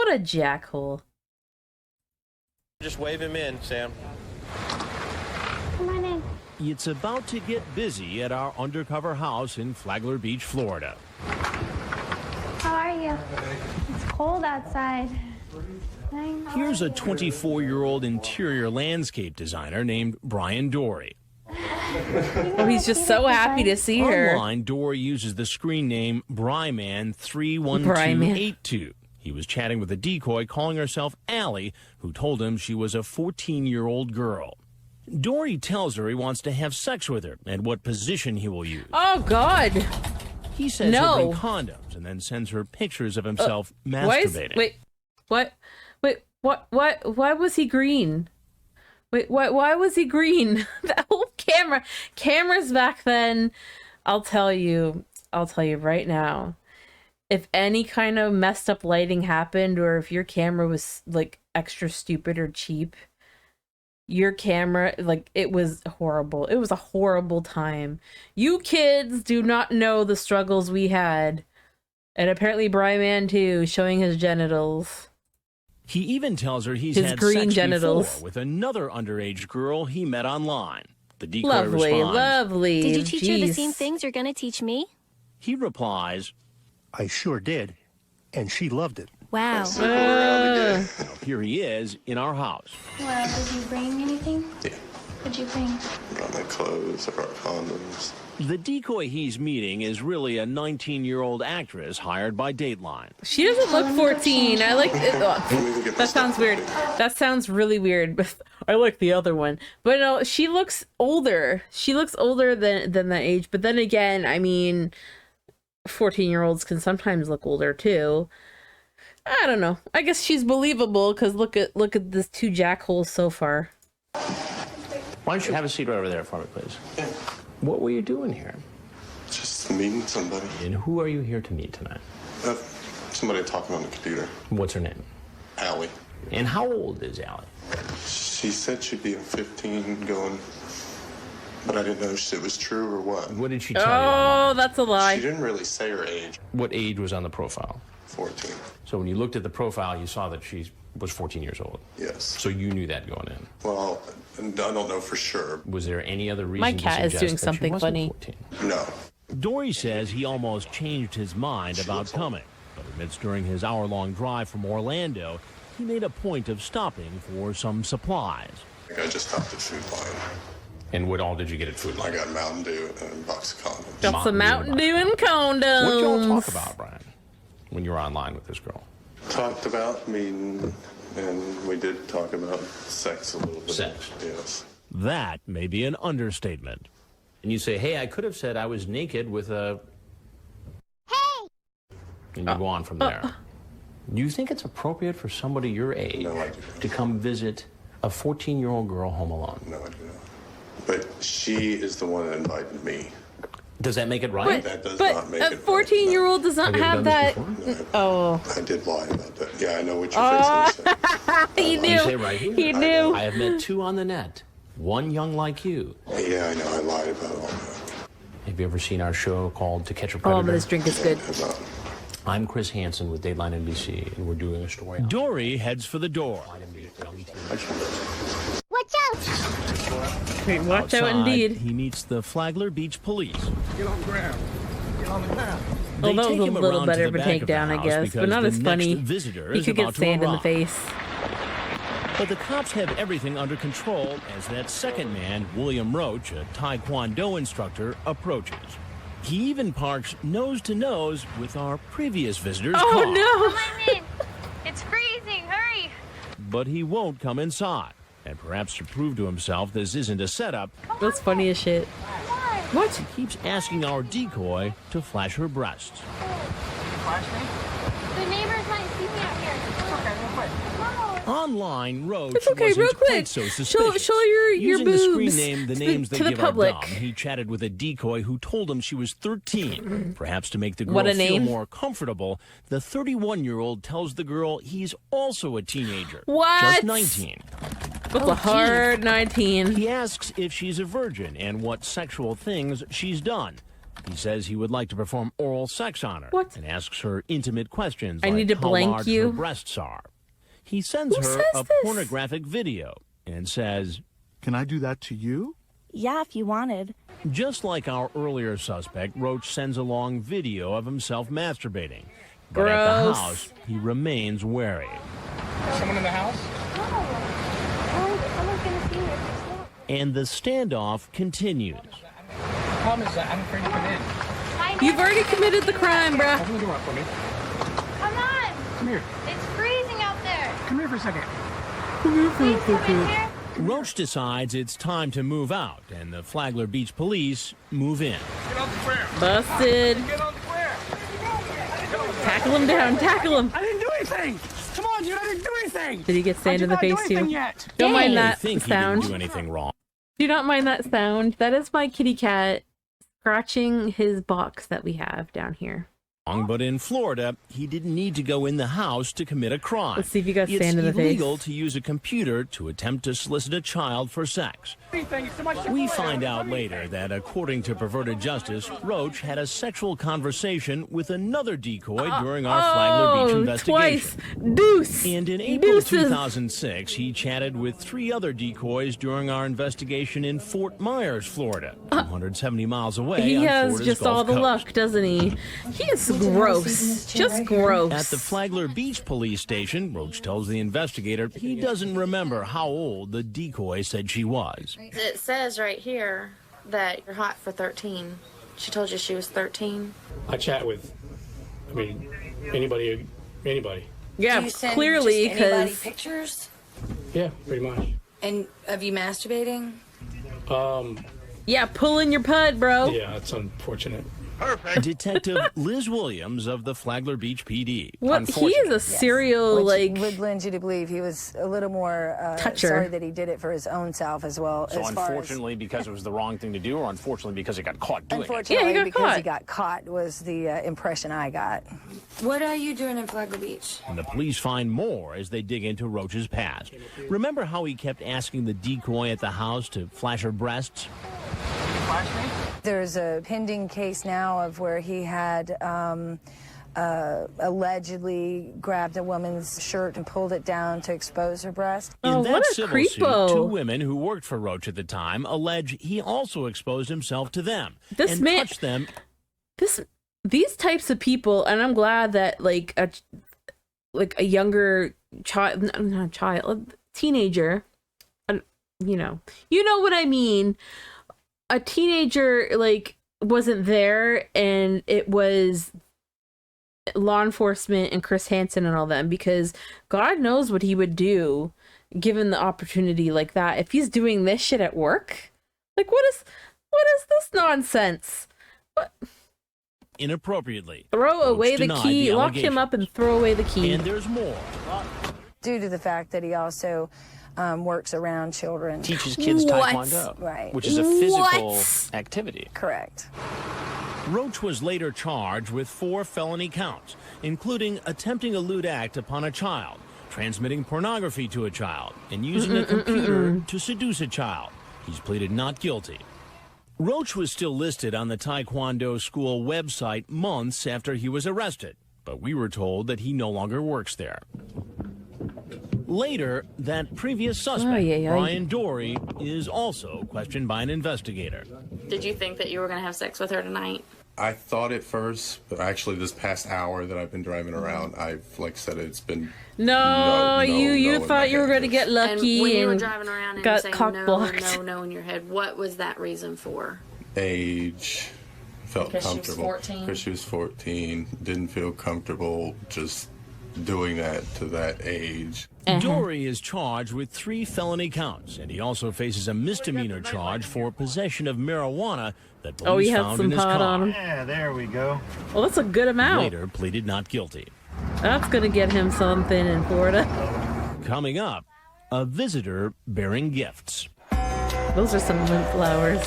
What a jackhole. Just wave him in, Sam. Come on in. It's about to get busy at our undercover house in Flagler Beach, Florida. How are you? It's cold outside. Here's a 24-year-old interior landscape designer named Brian Dory. Oh, he's just so happy to see her. Online, Dory uses the screen name Bryman31282. He was chatting with a decoy calling herself Allie, who told him she was a 14-year-old girl. Dory tells her he wants to have sex with her and what position he will use. Oh, God. He says No. he'll bring condoms and then sends her pictures of himself masturbating. Why was he green? Why was he green? That whole cameras back then, I'll tell you right now, if any kind of messed up lighting happened, or if your camera was like extra stupid or cheap, your camera, like, it was horrible. It was a horrible time. You kids do not know the struggles we had. And apparently Bryman too, showing his genitals. He even tells her he's His had green sex genitals. before with another underage girl he met online. The decoy Lovely, responds. lovely. Did you teach her the Jeez. same things you're gonna teach me? He replies, I sure did, and she loved it. Wow. well, here he is in our house. Well, did you bring anything? Yeah. What'd you bring? I brought my clothes, I brought condoms. The decoy he's meeting is really a 19-year-old actress hired by Dateline. She doesn't look 14. I like it. Get That sounds weird. That sounds really weird. But I like the other one. But no, she looks older. She looks older than that age. But then again, I mean, 14-year-olds can sometimes look older too. I don't know. I guess she's believable because look at this two jackholes so far. Why don't you have a seat right over there for me, please? Yeah. What were you doing here? Just meeting somebody. And who are you here to meet tonight? Somebody talking on the computer. What's her name? Allie. And how old is Allie? She said she'd be 15 going, but I didn't know if it was true or what. What did she tell you? Oh, Online? that's a lie. She didn't really say her age. What age was on the profile? 14. So when you looked at the profile, you saw that she was 14 years old. Yes. So you knew that going in. Well, I don't know for sure. Was there any other reason My to cat is suggest doing that she something wasn't funny. 14? No. Dory says he almost changed his mind about coming, but admits during his hour-long drive from Orlando, he made a point of stopping for some supplies. I just stopped at Food Lion. And what all did you get at Food I Lion? got Mountain Dew and a box of condoms. Got some Mountain Dew and condoms. What did y'all talk about, Brian, when you were online with this girl? Talked about meeting, and we did talk about sex a little bit. Sex? Yes. That may be an understatement. And you say, hey, I could have said I was naked with a... Hey! And you go on from there. Do you think it's appropriate for somebody your age No, I do not. to come visit a 14-year-old girl home alone? No, I do not. But she is the one that invited me. Does that make it right? That does But not make a it 14-year-old does not Have you ever have done that. this before? Oh, I did lie about that. Yeah, I know what you're facing. he You say knew. right here. He knew. I have met two on the net. One young like you. Yeah, I know. I lied about all that. Have you ever seen our show called To Catch a Oh, Predator? but this drink is good. Have not. I'm Chris Hansen with Dateline NBC, and we're doing a story on Dory heads for the door. Watch out! Watch out, Outside, indeed. he meets the Flagler Beach police. Get on the ground. Get on the ground. They Well, that take was a him little around to better the of a back of the takedown, I house guess, because but not the as funny. next visitor He is could about get to sand in the arrive. face. But the cops have everything under control as that second man, William Roach, a Taekwondo instructor, approaches. He even parks nose to nose with our previous visitor's car. Oh no! I'm in. It's freezing. Hurry. But he won't come inside. And perhaps to prove to himself this isn't a setup, That's funny as shit. What? he keeps asking our decoy to flash her breasts. The neighbors might see me out here. Okay, real quick. Online, Roach It's okay, wasn't real quite quick. so Show suspicious. your Using boobs the screen name, the names to they the give public. are dumb, he chatted with a decoy who told him she was 13. Perhaps to make the girl What a feel name. more comfortable, the 31-year-old tells the girl he's also a teenager. What? Just 19. What's a hard 19? He asks if she's a virgin and what sexual things she's done. He says he would like to perform oral sex on her. What? And asks her intimate questions I like need to how blank large you. her breasts are. He sends Who her says a this? pornographic video and says, Can I do that to you? Yeah, if you wanted. just like our earlier suspect, Roach sends along video of himself masturbating. But at the Gross. house, he remains wary. Someone in the house? Someone's gonna see me if it's not. And the standoff continues. The problem is that I'm afraid to come in. You've already committed the crime, bruh. Open the door up for me. Come on! Come here. It's freezing out there! Come here for a second. Please come in here. Roach decides it's time to move out, and the Flagler Beach police move in. Get on the square. Busted. Get on the square. Tackle him down. Tackle him. I didn't do anything. Come on, dude. I didn't do anything. Did he get sand in the I did face not do anything too? yet. Don't mind I that think he sound. didn't do anything wrong. Do not mind that sound. That is my kitty cat scratching his box that we have down here. But in Florida, he didn't need to go in the house to commit a crime. Let's see if you got it's sand in the face. illegal to use a computer to attempt to solicit a child for sex. We find out later that, according to Perverted Justice, Roach had a sexual conversation with another decoy during our Flagler Beach investigation. Twice. Deuce. And in April Deuces. 2006, he chatted with 3 other decoys during our investigation in Fort Myers, Florida, 270 miles away He on has Florida's just Gulf all the Coast. luck, doesn't he? He is gross. Just gross. At the Flagler Beach police station, Roach tells the investigator he doesn't remember how old the decoy said she was. It says right here that you're hot for 13. She told you she was 13. I chat with, anybody. Yeah, clearly, because pictures? Yeah, pretty much. And of you masturbating? yeah, pulling your pud, bro. Yeah, it's unfortunate. Detective Liz Williams of the Flagler Beach PD. What? He is a serial Which would lend you to believe he was a little more toucher. sorry that he did it for his own self as well. So as far unfortunately because it was the wrong thing to do, or unfortunately because he got caught as, doing it? unfortunately, Yeah, he got because caught. he got caught was the impression I got. What are you doing in Flagler Beach? And the police find more as they dig into Roach's past. Remember how he kept asking the decoy at the house to flash her breasts? There's a pending case now of where he had allegedly grabbed a woman's shirt and pulled it down to expose her breast. Oh, In that what a civil creepo. suit, 2 women who worked for Roach at the time allege he also exposed himself to them This and man- touched them. These types of people, and I'm glad that like a younger child, not a child, a teenager, you know what I mean. A teenager like wasn't there, and it was law enforcement and Chris Hansen and all them, because God knows what he would do given the opportunity like that. If he's doing this shit at work, like what is this nonsense? What? Inappropriately. Throw Roach away the denied key. the Lock him up and throw away the key. And there's more. Due to the fact that he also works around children. Teaches kids What? Taekwondo, Right. which is a physical What? activity. Correct. Roach was later charged with 4 felony counts, including attempting a lewd act upon a child, transmitting pornography to a child, and using a computer to seduce a child. He's pleaded not guilty. Roach was still listed on the Taekwondo school website months after he was arrested, but we were told that he no longer works there. Later, that previous suspect, Brian Dory, is also questioned by an investigator. Did you think that you were going to have sex with her tonight? I thought at first, but actually this past hour that I've been driving around, I've, like said, it's been... No, you in thought my you were head. going to get lucky And when you were and driving around and got you were saying cock no, blocked. no in your head, what was that reason for? Age, felt Because she was comfortable. 14? Because she was 14, didn't feel comfortable just doing that to that age. Dory is charged with 3 felony counts, and he also faces a misdemeanor charge for possession of marijuana that police he had found some in his pot car. on him. Yeah, there we go. Well, that's a good amount. Later pleaded not guilty. That's going to get him something in Florida. Coming up, a visitor bearing gifts. Those are some mint flowers.